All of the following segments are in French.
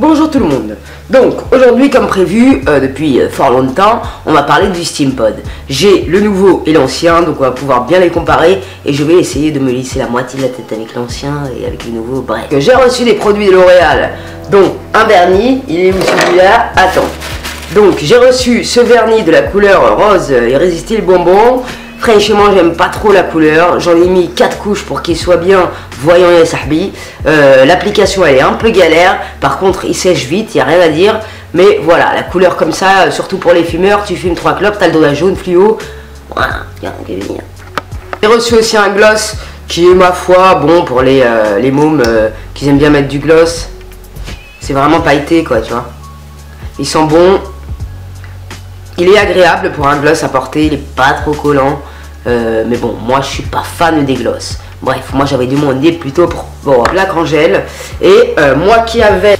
Bonjour tout le monde. Donc aujourd'hui, comme prévu depuis fort longtemps, on va parler du SteamPod. J'ai le nouveau et l'ancien, donc on va pouvoir bien les comparer et je vais essayer de me lisser la moitié de la tête avec l'ancien et avec le nouveau. Bref, j'ai reçu des produits de L'Oréal, dont un vernis. Il est où celui-là? Attends. Donc j'ai reçu ce vernis de la couleur rose irrésistible bonbon. Franchement, j'aime pas trop la couleur. J'en ai mis 4 couches pour qu'il soit bien voyant et sahbi. L'application elle est un peu galère. Par contre, il sèche vite, il n'y a rien à dire. Mais voilà, la couleur comme ça, surtout pour les fumeurs, tu fumes 3 clopes, t'as le doigt jaune fluo. Voilà, bien, venir. J'ai reçu aussi un gloss qui est, ma foi, bon pour les mômes qui aiment bien mettre du gloss. C'est vraiment pailleté, quoi, tu vois. Il sent bon. Il est agréable pour un gloss à porter, il est pas trop collant. Mais bon, moi je suis pas fan des gloss. Bref, moi j'avais demandé plutôt pour plaque en gel. Et moi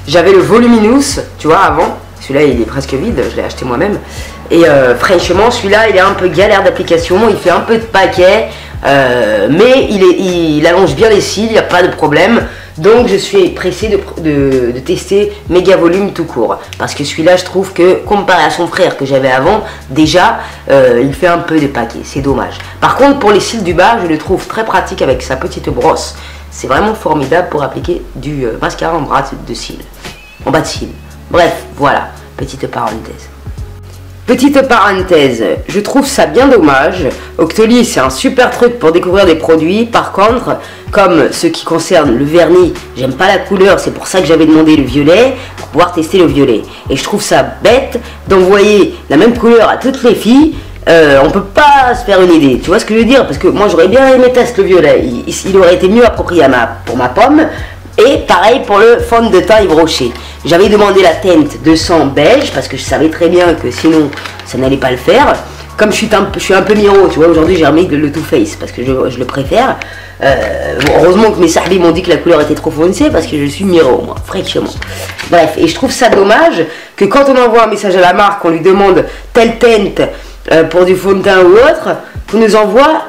j'avais le Voluminous, tu vois, avant. Celui-là il est presque vide, je l'ai acheté moi-même. Et franchement, celui-là il est un peu galère d'application, il fait un peu de paquet. Mais il allonge bien les cils, il n'y a pas de problème. Donc je suis pressé de tester Méga Volume tout court. Parce que celui-là je trouve que comparé à son frère que j'avais avant, déjà il fait un peu de paquet, c'est dommage. Par contre pour les cils du bas, je le trouve très pratique avec sa petite brosse. C'est vraiment formidable pour appliquer du mascara en bas de cils. En bas de cils. Bref, voilà, petite parenthèse. Petite parenthèse, je trouve ça bien dommage. Octoly, c'est un super truc pour découvrir des produits. Par contre, comme ce qui concerne le vernis, j'aime pas la couleur, c'est pour ça que j'avais demandé le violet, pour pouvoir tester le violet. Et je trouve ça bête d'envoyer la même couleur à toutes les filles. On peut pas se faire une idée, tu vois ce que je veux dire? Parce que moi j'aurais bien aimé tester le violet, il aurait été mieux approprié pour ma pomme. Et pareil pour le fond de teint Yves Rocher. J'avais demandé la teinte 200 beige parce que je savais très bien que sinon ça n'allait pas le faire. Comme je suis un peu miro, tu vois, aujourd'hui j'ai remis le Too Faced parce que je le préfère. Bon, heureusement que mes sahbis m'ont dit que la couleur était trop foncée parce que je suis miro, moi, fraîchement. Bref, et je trouve ça dommage que quand on envoie un message à la marque, on lui demande telle teinte pour du fond de teint ou autre, qu'on nous envoie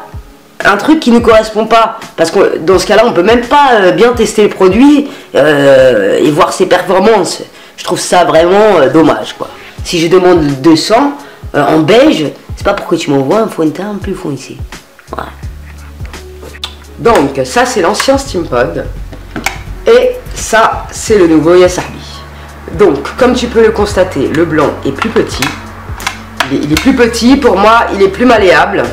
un truc qui ne correspond pas, parce que dans ce cas là on peut même pas bien tester le produit et voir ses performances. Je trouve ça vraiment dommage, quoi. Si je demande 200 en beige, c'est pas pour que tu m'envoies un fond de teint plus foncé. Voilà. Donc ça c'est l'ancien SteamPod et ça c'est le nouveau Yasahbi. Donc comme tu peux le constater, le blanc est plus petit, il est plus petit, pour moi il est plus malléable.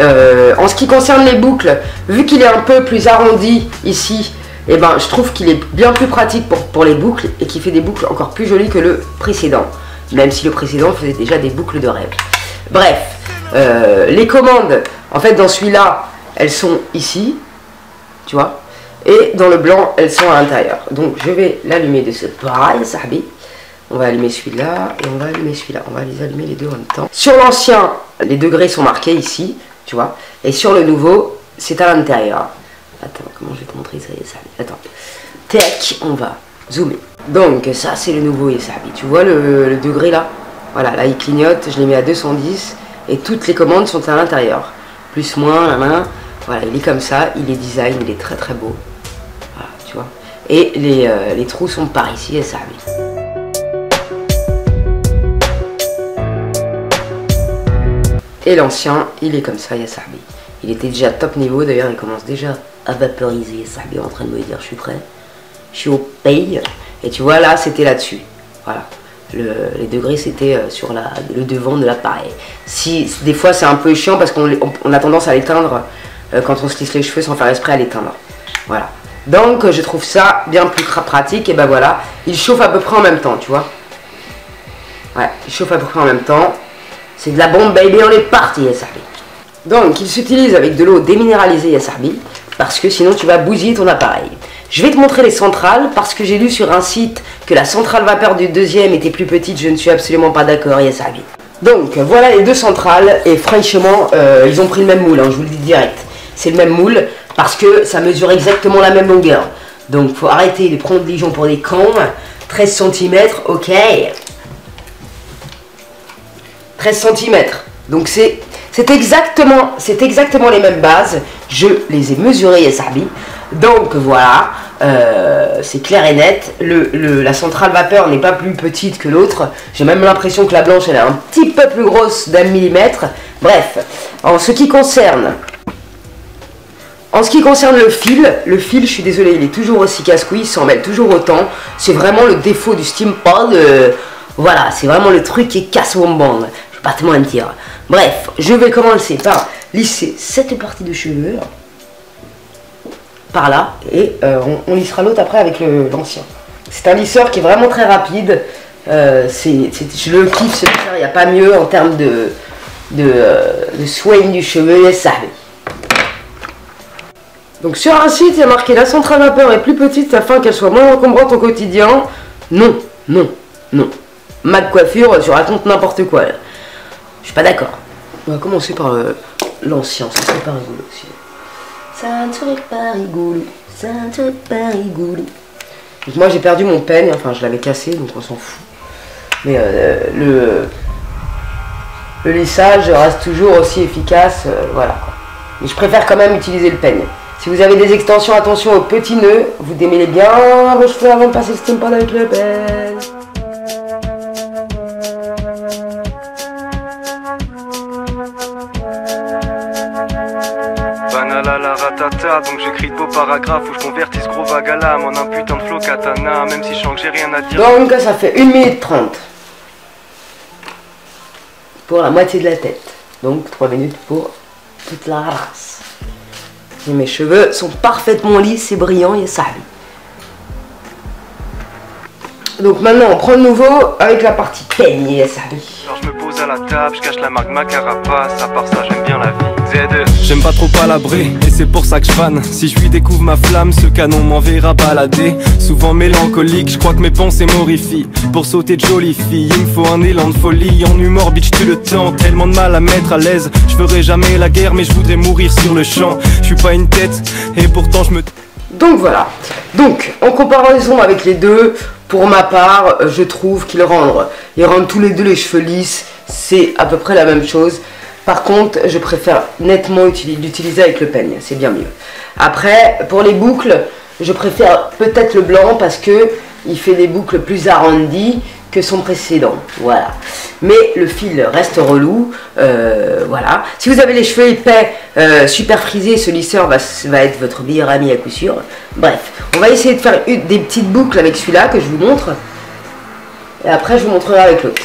En ce qui concerne les boucles, vu qu'il est un peu plus arrondi ici, et ben, je trouve qu'il est bien plus pratique pour les boucles et qu'il fait des boucles encore plus jolies que le précédent. Même si le précédent faisait déjà des boucles de rêve. Bref, les commandes, en fait dans celui-là, elles sont ici, tu vois, et dans le blanc, elles sont à l'intérieur. Donc je vais l'allumer de ce pareil, sahbi. On va allumer celui-là et on va allumer celui-là. On va les allumer les deux en même temps. Sur l'ancien, les degrés sont marqués ici. Tu vois, et sur le nouveau, c'est à l'intérieur. Attends, comment je vais te montrer ça, Yasahbi? Attends. Tac, on va zoomer. Donc, ça, c'est le nouveau Yasahbi. Tu vois le degré là? Voilà, là, il clignote. Je l'ai mis à 210. Et toutes les commandes sont à l'intérieur. Plus, moins, la main. Voilà, il est comme ça. Il est design, il est très très beau. Voilà, tu vois. Et les trous sont par ici, Yasahbi. Et l'ancien, il est comme ça, Yasahbi. Il était déjà top niveau, d'ailleurs il commence déjà à vaporiser. Yasahbi est en train de me dire je suis prêt, je suis au paye. Et tu vois là, c'était là-dessus. Voilà, les degrés c'était sur le devant de l'appareil. Si des fois c'est un peu chiant parce qu'on a tendance à l'éteindre quand on se lisse les cheveux sans faire exprès à l'éteindre. Voilà. Donc je trouve ça bien plus pratique. Et ben voilà, il chauffe à peu près en même temps, tu vois. Ouais, il chauffe à peu près en même temps. C'est de la bombe, baby, on est parti, Yasahbi. Donc, il s'utilise avec de l'eau déminéralisée, Yasahbi, parce que sinon tu vas bousiller ton appareil. Je vais te montrer les centrales, parce que j'ai lu sur un site que la centrale vapeur du deuxième était plus petite. Je ne suis absolument pas d'accord, Yasahbi. Donc, voilà les deux centrales, et franchement, ils ont pris le même moule, hein, je vous le dis direct. C'est le même moule, parce que ça mesure exactement la même longueur. Donc, faut arrêter de prendre les gens pour des cons. 13 cm, ok. 13 cm. Donc c'est exactement les mêmes bases. Je les ai mesurées, Yasahbi. Donc voilà. c'est clair et net. La centrale vapeur n'est pas plus petite que l'autre. J'ai même l'impression que la blanche elle est un petit peu plus grosse d'1 millimètre. Bref, en ce qui concerne le fil, je suis désolé, il est toujours aussi casse-couille, il s'en mêle toujours autant. C'est vraiment le défaut du SteamPod. Voilà, c'est vraiment le truc qui casse bonbon. Je vais pas te mentir. Bref, je vais commencer par lisser cette partie de cheveux. Par là. Et on lissera l'autre après avec l'ancien. C'est un lisseur qui est vraiment très rapide. Je le kiffe ce lisseur, il n'y a pas mieux en termes de soin du cheveu, ça. Donc sur un site, il y a marqué la centrale vapeur est plus petite afin qu'elle soit moins encombrante au quotidien. Non, non, non. Mac Coiffure, tu racontes n'importe quoi. Là. Je suis pas d'accord. On va commencer par l'ancien, ça serait pas rigolo aussi. Ça ne serait pas rigolo, ça ne serait pas rigolo. Donc moi j'ai perdu mon peigne, enfin je l'avais cassé donc on s'en fout. Mais le lissage reste toujours aussi efficace, voilà. Mais je préfère quand même utiliser le peigne. Si vous avez des extensions, attention aux petits nœuds, vous démêlez bien vos cheveux avant de passer le SteamPod avec le peigne. La ratata, donc j'écris de beaux paragraphes où je convertis ce gros vague à l'âme en un putain de flow katana, même si je sens que j'ai rien à dire. Donc ça fait 1 minute 30 pour la moitié de la tête, donc 3 minutes pour toute la race. Et mes cheveux sont parfaitement lisses et brillants, et ça. Donc maintenant on prend de nouveau avec la partie peigne, et ça. Alors je me pose à la table, je cache la marque ma carapace, à part ça j'aime bien la vie. J'aime pas trop palabrer, et c'est pour ça que je vanne. Si je lui découvre ma flamme, ce canon m'enverra balader. Souvent mélancolique, je crois que mes pensées m'horrifient. Pour sauter de jolies filles, il me faut un élan de folie. En humor, bitch, tu le temps, tellement de mal à mettre à l'aise. Je ferai jamais la guerre, mais je voudrais mourir sur le champ. Je suis pas une tête, et pourtant je me... Donc voilà. Donc, en comparaison avec les deux, pour ma part, je trouve qu'ils rendent tous les deux les cheveux lisses. C'est à peu près la même chose. Par contre, je préfère nettement l'utiliser avec le peigne, c'est bien mieux. Après, pour les boucles, je préfère peut-être le blanc parce que il fait des boucles plus arrondies que son précédent. Voilà. Mais le fil reste relou. Voilà. Si vous avez les cheveux épais, super frisés, ce lisseur va être votre meilleur ami à coup sûr. Bref, on va essayer de faire des petites boucles avec celui-là que je vous montre. Et après, je vous montrerai avec l'autre.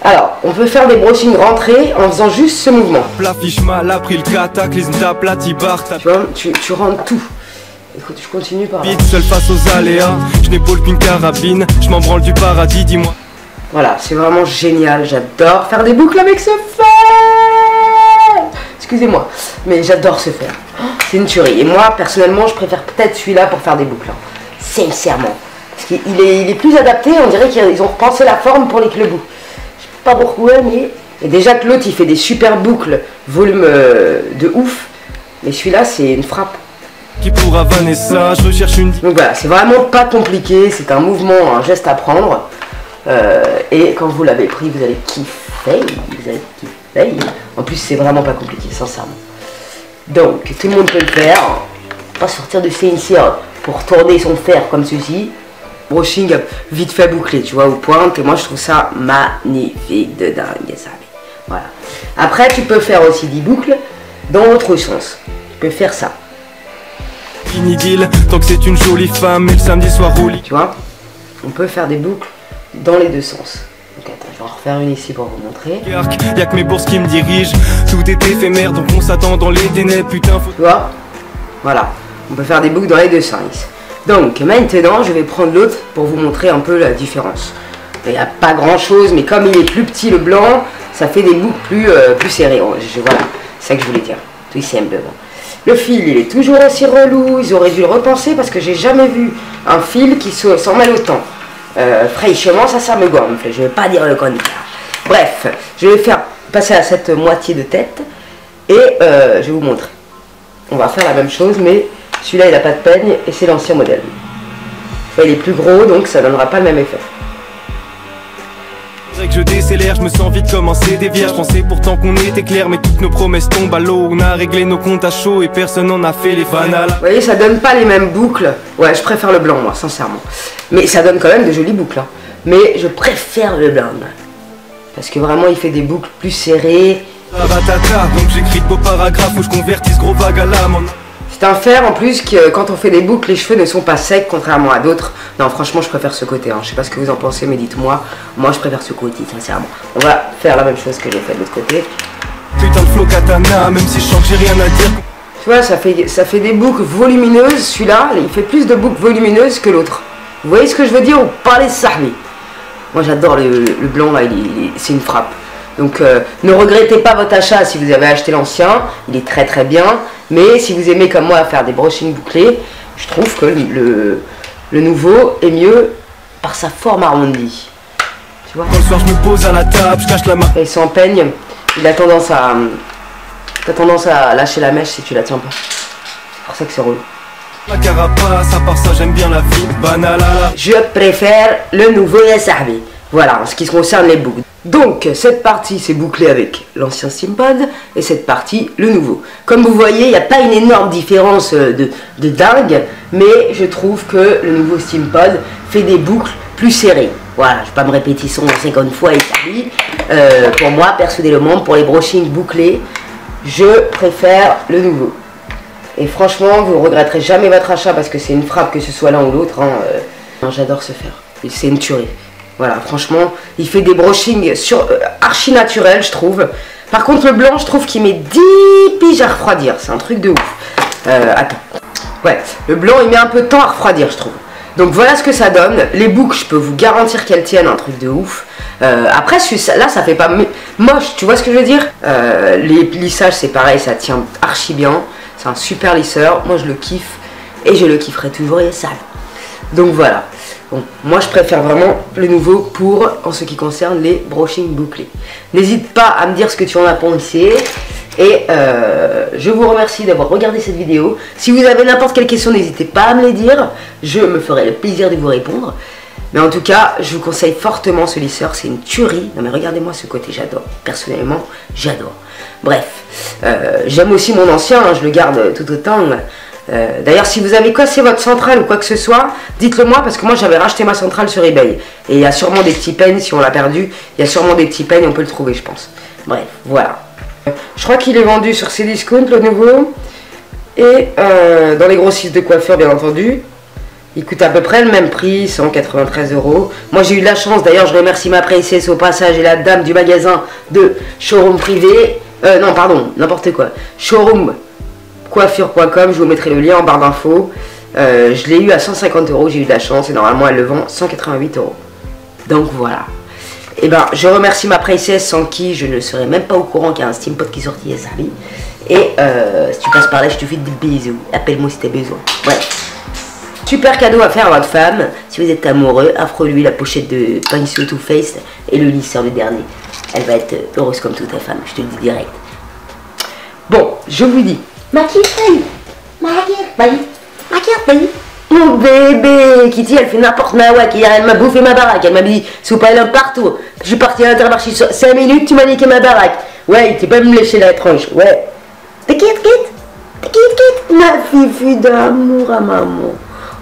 Alors, on peut faire des brushings rentrés en faisant juste ce mouvement. Tu vois, tu rentres tout. Écoute, je continue par là. Seul face aux aléas, je n'épaule qu'une carabine, je m'en branle du paradis, dis-moi. Voilà, c'est vraiment génial, j'adore faire des boucles avec ce fer. Excusez-moi, mais j'adore ce fer. C'est une tuerie. Et moi, personnellement, je préfère peut-être celui-là pour faire des boucles. Sincèrement. Parce qu'il est plus adapté, on dirait qu'ils ont repensé la forme pour les clebous. Pas pourquoi, mais et déjà que l'autre il fait des super boucles volume de ouf, mais celui-là c'est une frappe. Qui pourra Vanessa, je recherche une... Donc voilà, c'est vraiment pas compliqué, c'est un mouvement, un geste à prendre, et quand vous l'avez pris vous allez kiffer, en plus c'est vraiment pas compliqué, sincèrement. Donc tout le monde peut le faire, pas sortir de CNCR pour tourner son fer comme ceci. Brushing vite fait bouclé, tu vois, aux pointes. Et moi, je trouve ça magnifique de dingue, ça. Voilà. Après, tu peux faire aussi des boucles dans l'autre sens. Tu peux faire ça. Idylle, tant que c'est une jolie femme et le samedi soir roulis. Tu vois, on peut faire des boucles dans les deux sens. Donc attends, je vais en refaire une ici pour vous montrer. Y'a que mes bourses qui me dirigent. Tout est éphémère, donc on s'attend dans les ténèbres. Putain, faut... Tu vois, voilà. On peut faire des boucles dans les deux sens. Donc maintenant je vais prendre l'autre pour vous montrer un peu la différence. Il n'y a pas grand chose, mais comme il est plus petit le blanc, ça fait des boucles plus serrées. Voilà, c'est ça que je voulais dire. Tout simplement. Le fil il est toujours aussi relou, ils auraient dû le repenser parce que j'ai jamais vu un fil qui s'en mêle autant. Fraîchement ça me gonfle, je ne vais pas dire le contraire. Bref, je vais faire passer à cette moitié de tête et je vais vous montrer. On va faire la même chose mais celui-là il n'a pas de peigne et c'est l'ancien modèle. Enfin, il est plus gros donc ça ne donnera pas le même effet. C'est vrai que je décélère, je me sens vite comme un CD vierge. Je pensais pourtant qu'on était clair, mais toutes nos promesses tombent à l'eau. On a réglé nos comptes à chaud et personne n'en a fait les fanales. Vous voyez, ça donne pas les mêmes boucles. Ouais, je préfère le blanc, moi, sincèrement. Mais ça donne quand même de jolies boucles. Hein. Mais je préfère le blanc. Parce que vraiment, il fait des boucles plus serrées. Donc j'écris de beaux paragraphes où je convertis ce gros vague à l'âme. C'est un fer en plus que quand on fait des boucles, les cheveux ne sont pas secs contrairement à d'autres. Non, franchement, je préfère ce côté. Hein. Je sais pas ce que vous en pensez, mais dites-moi. Moi, je préfère ce côté, sincèrement. On va faire la même chose que j'ai fait de l'autre côté. Putain de flow katana, même si je sens que j'ai rien à dire. Tu vois, ça fait des boucles volumineuses. Celui-là, il fait plus de boucles volumineuses que l'autre. Vous voyez ce que je veux dire? On parlait de Sahbi. Moi, j'adore le blanc, là. C'est une frappe. Donc ne regrettez pas votre achat si vous avez acheté l'ancien, il est très très bien. Mais si vous aimez comme moi faire des brushings bouclés, je trouve que le nouveau est mieux par sa forme arrondie. Tu vois? Quand le soir je me pose à la table, je cache la main. Et son peigne, il a tendance à lâcher la mèche si tu la tiens pas. C'est pour ça que c'est relou. La carapace, à part ça j'aime bien la vie banale. Je préfère le nouveau Sahbi. Voilà, en ce qui concerne les boucles. Donc, cette partie c'est bouclé avec l'ancien Steampod et cette partie le nouveau. Comme vous voyez, il n'y a pas une énorme différence de dingue, mais je trouve que le nouveau Steampod fait des boucles plus serrées. Voilà, je ne vais pas me répéter 150 fois établi. Pour moi, personnellement, pour les brushings bouclés, je préfère le nouveau. Et franchement, vous ne regretterez jamais votre achat parce que c'est une frappe que ce soit l'un ou l'autre. Hein. J'adore ce fer. C'est une tuerie. Voilà, franchement, il fait des brushings archi naturels, je trouve. Par contre, le blanc, je trouve qu'il met 10 piges à refroidir. C'est un truc de ouf. Attends. Ouais, le blanc, il met un peu de temps à refroidir, je trouve. Donc voilà ce que ça donne. Les boucles, je peux vous garantir qu'elles tiennent, un truc de ouf. Après, là, ça fait pas moche, tu vois ce que je veux dire? Les lissages, c'est pareil, ça tient archi bien. C'est un super lisseur. Moi, je le kiffe. Et je le kifferai toujours, il est sale. Donc voilà. Bon, moi je préfère vraiment le nouveau en ce qui concerne les brushings bouclés. N'hésite pas à me dire ce que tu en as pensé. Et je vous remercie d'avoir regardé cette vidéo. Si vous avez n'importe quelle question, n'hésitez pas à me les dire. Je me ferai le plaisir de vous répondre. Mais en tout cas, je vous conseille fortement ce lisseur. C'est une tuerie. Non mais regardez-moi ce côté, j'adore. Personnellement, j'adore. Bref, j'aime aussi mon ancien. Hein, je le garde tout autant. D'ailleurs, si vous avez cassé votre centrale ou quoi que ce soit, dites-le moi parce que moi j'avais racheté ma centrale sur eBay. Et il y a sûrement des petits peignes, si on l'a perdu, il y a sûrement des petits peignes, on peut le trouver, je pense. Bref, voilà. Je crois qu'il est vendu sur Cdiscount, le nouveau. Et dans les grossistes de coiffure, bien entendu. Il coûte à peu près le même prix, 193 €. Moi j'ai eu de la chance, d'ailleurs je remercie ma princesse au passage et la dame du magasin de showroom privé. Non, pardon, n'importe quoi. Showroom coiffure.com, je vous mettrai le lien en barre d'infos. Je l'ai eu à 150 €, j'ai eu de la chance et normalement elle le vend 188 €. Donc voilà. Et ben je remercie ma princesse sans qui je ne serais même pas au courant qu'il y a un Steampod qui est sorti à Sahbi. Et si tu passes par là, je te fais des bisous. Appelle-moi si tu as besoin. Bref. Super cadeau à faire à votre femme. Si vous êtes amoureux, offre-lui la pochette de pinceau Too Faced et le lisseur le dernier. Elle va être heureuse comme toute ta femme, je te le dis direct. Bon, je vous dis. Mon bébé, Kitty, elle fait n'importe quoi. Elle m'a bouffé ma baraque. Elle m'a dit, soupe à l'homme partout. Je suis parti à l'Intermarché 5 minutes, tu m'as niqué ma baraque. Ouais, tu peux me lécher la tronche. Ouais. T'inquiète, ma fifi d'amour à maman.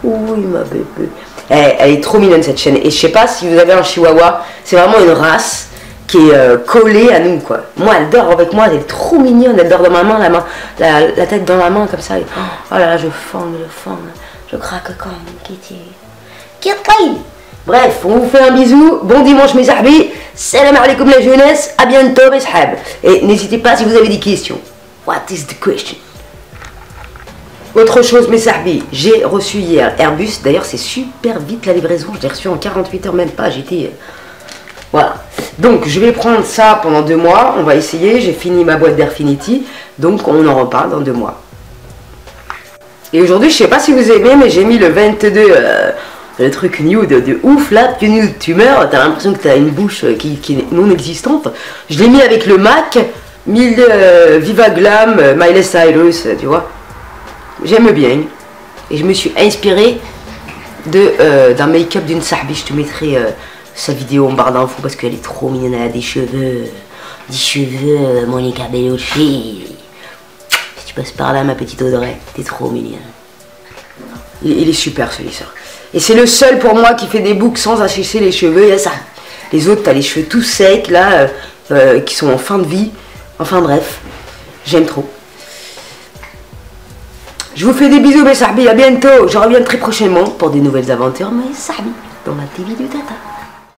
Oui, ma bébé. Elle est trop mignonne cette chaîne. Et je sais pas si vous avez un chihuahua, c'est vraiment une race qui est collée à nous, quoi. Moi, elle dort avec moi, elle est trop mignonne. Elle dort dans ma main, la tête dans la main, comme ça. Et, oh là là, je fonde. Je craque comme Kitty. Bref, on vous fait un bisou. Bon dimanche, mes sahbis. Salam alaikum la jeunesse. À bientôt, mes sahab. Et n'hésitez pas si vous avez des questions. What is the question? Autre chose, mes sahbis, j'ai reçu hier Airbus. D'ailleurs, c'est super vite la livraison. Je l'ai reçu en 48 heures, même pas. J'étais... Voilà. Donc, je vais prendre ça pendant 2 mois. On va essayer. J'ai fini ma boîte d'Airfinity. Donc, on en reparle dans 2 mois. Et aujourd'hui, je sais pas si vous aimez, mais j'ai mis le 22, le truc nude de ouf là, tu meurs, t'as l'impression que t'as une bouche qui est non existante. Je l'ai mis avec le MAC, Viva Glam, Miley Cyrus, tu vois. J'aime bien. Et je me suis inspirée d'un make-up d'une sahbi, je te mettrai sa vidéo en barre d'infos parce qu'elle est trop mignonne, elle a des cheveux. Des cheveux, Monica Bellucci. Si tu passes par là, ma petite Audrey, t'es trop mignonne. Il est super ce lisseur. Et c'est le seul pour moi qui fait des boucles sans assécher les cheveux, il y a ça. Les autres, t'as les cheveux tout secs là, qui sont en fin de vie. Enfin bref, j'aime trop. Je vous fais des bisous mes sahbis, à bientôt. Je reviens très prochainement pour des nouvelles aventures mes sahbis dans la TV du Tata.